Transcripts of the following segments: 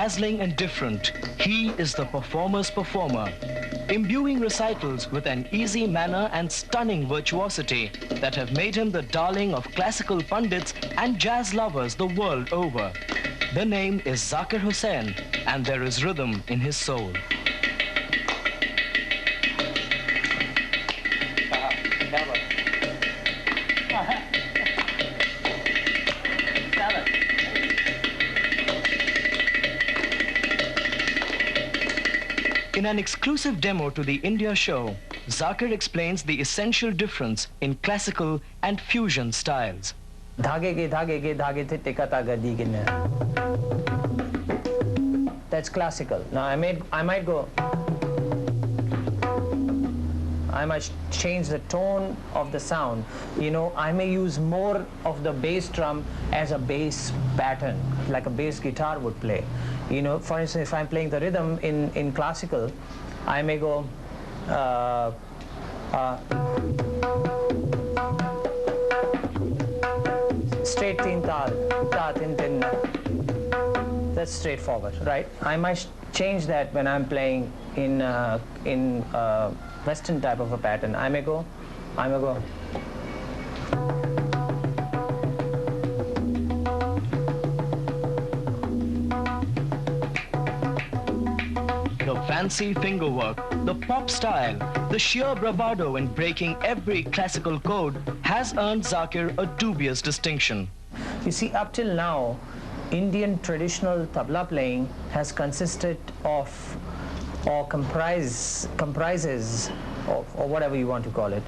dazzling and different, he is the performer's performer, imbuing recitals with an easy manner and stunning virtuosity that have made him the darling of classical pundits and jazz lovers the world over. The name is Zakir Hussain, and there is rhythm in his soul. In an exclusive demo to the India show, Zakir explains the essential difference in classical and fusion styles. That's classical. Now I might go. I might change the tone of the sound. You know, I may use more of the bass drum as a bass pattern, like a bass guitar would play. You know, for instance, if I'm playing the rhythm in classical, I may go straight tin tal, ta tin tin. That's straightforward, right? I might change that when I'm playing in Western type of a pattern. I may go. The fancy fingerwork, the pop style, the sheer bravado in breaking every classical code has earned Zakir a dubious distinction. You see, up till now, Indian traditional tabla playing has consisted of, or comprises of, or whatever you want to call it,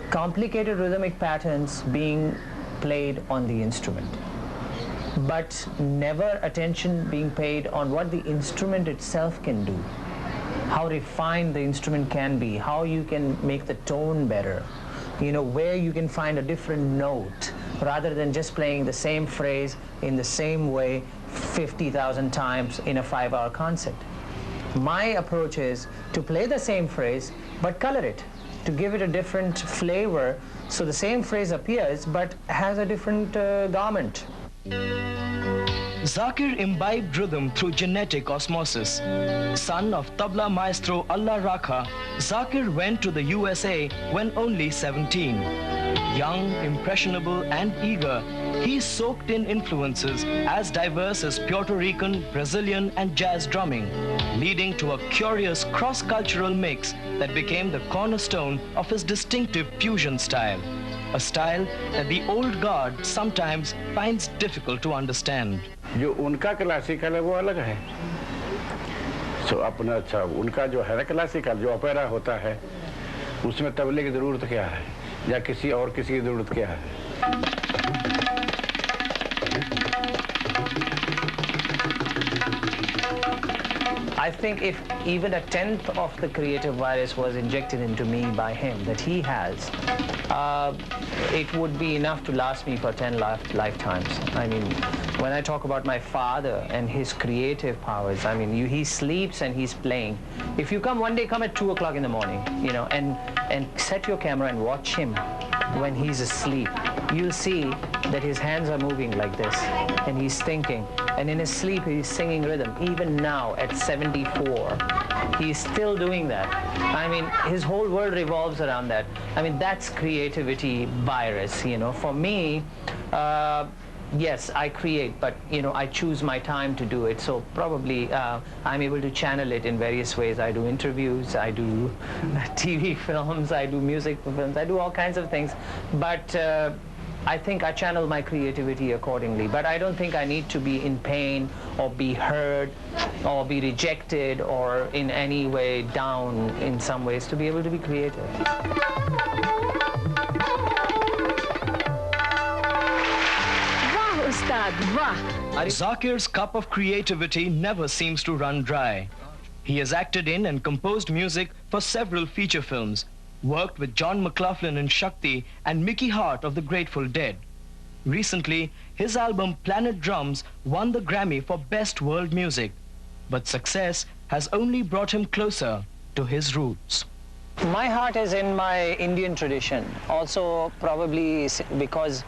complicated rhythmic patterns being played on the instrument, but never attention being paid on what the instrument itself can do, how refined the instrument can be, how you can make the tone better, you know, where you can find a different note, rather than just playing the same phrase in the same way 50,000 times in a 5-hour concert. My approach is to play the same phrase, but color it, to give it a different flavor, so the same phrase appears, but has a different garment. Zakir imbibed rhythm through genetic osmosis. Son of tabla maestro Allah Rakha, Zakir went to the USA when only 17. Young, impressionable and eager, he soaked in influences as diverse as Puerto Rican, Brazilian and jazz drumming, leading to a curious cross-cultural mix that became the cornerstone of his distinctive fusion style, a style that the old guard sometimes finds difficult to understand. जो उनका classical है वो अलग है, सो अपना अच्छा उनका जो है क्लासिकल जो ओपेरा होता है उसमें तबले की ज़रूरत क्या है या किसी और किसी की ज़रूरत क्या है. I think if even a tenth of the creative virus was injected into me by him that he has, it would be enough to last me for 10 lifetimes. I mean, when I talk about my father and his creative powers, I mean, he sleeps and he's playing. If you come one day, come at 2 o'clock in the morning, you know, and set your camera and watch him when he's asleep. You'll see that his hands are moving like this, and he's thinking. And in his sleep, he's singing rhythm. Even now, at 74, he's still doing that. I mean, his whole world revolves around that. I mean, that's creativity virus, you know. For me, yes, I create, but, you know, I choose my time to do it. So probably I'm able to channel it in various ways. I do interviews, I do TV films, I do music films, I do all kinds of things. But I think I channel my creativity accordingly, but I don't think I need to be in pain or be heard or be rejected or in any way down in some ways to be able to be creative. Wow, Ustad, wow. Zakir's cup of creativity never seems to run dry. He has acted in and composed music for several feature films, worked with John McLaughlin in Shakti and Mickey Hart of the Grateful Dead. Recently, his album Planet Drums won the Grammy for Best World Music, but success has only brought him closer to his roots. My heart is in my Indian tradition. Also, probably because,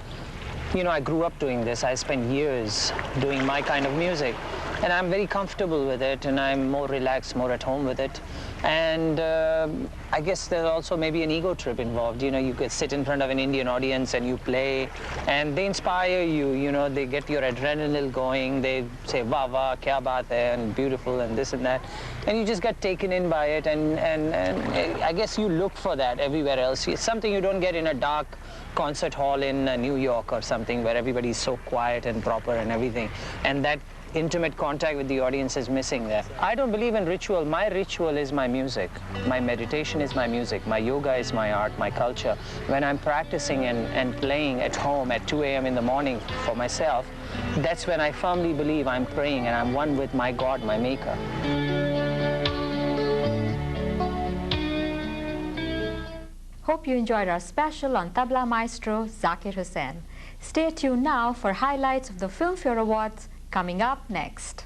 you know, I grew up doing this. I spent years doing my kind of music. And I'm very comfortable with it, and I'm more relaxed, more at home with it. And I guess there's also maybe an ego trip involved. You know, you could sit in front of an Indian audience and you play, and they inspire you. You know, they get your adrenaline going. They say, "Wah wah, kya baat hai," and beautiful, and this and that, and you just get taken in by it. And I guess you look for that everywhere else. It's something you don't get in a dark concert hall in New York or something, where everybody's so quiet and proper and everything, and that intimate contact with the audience is missing there. I don't believe in ritual. My ritual is my music. My meditation is my music. My yoga is my art, my culture. When I'm practicing and playing at home at 2 a.m. in the morning for myself, that's when I firmly believe I'm praying and I'm one with my God, my maker. Hope you enjoyed our special on Tabla Maestro Zakir Hussain. Stay tuned now for highlights of the Filmfare Awards coming up next.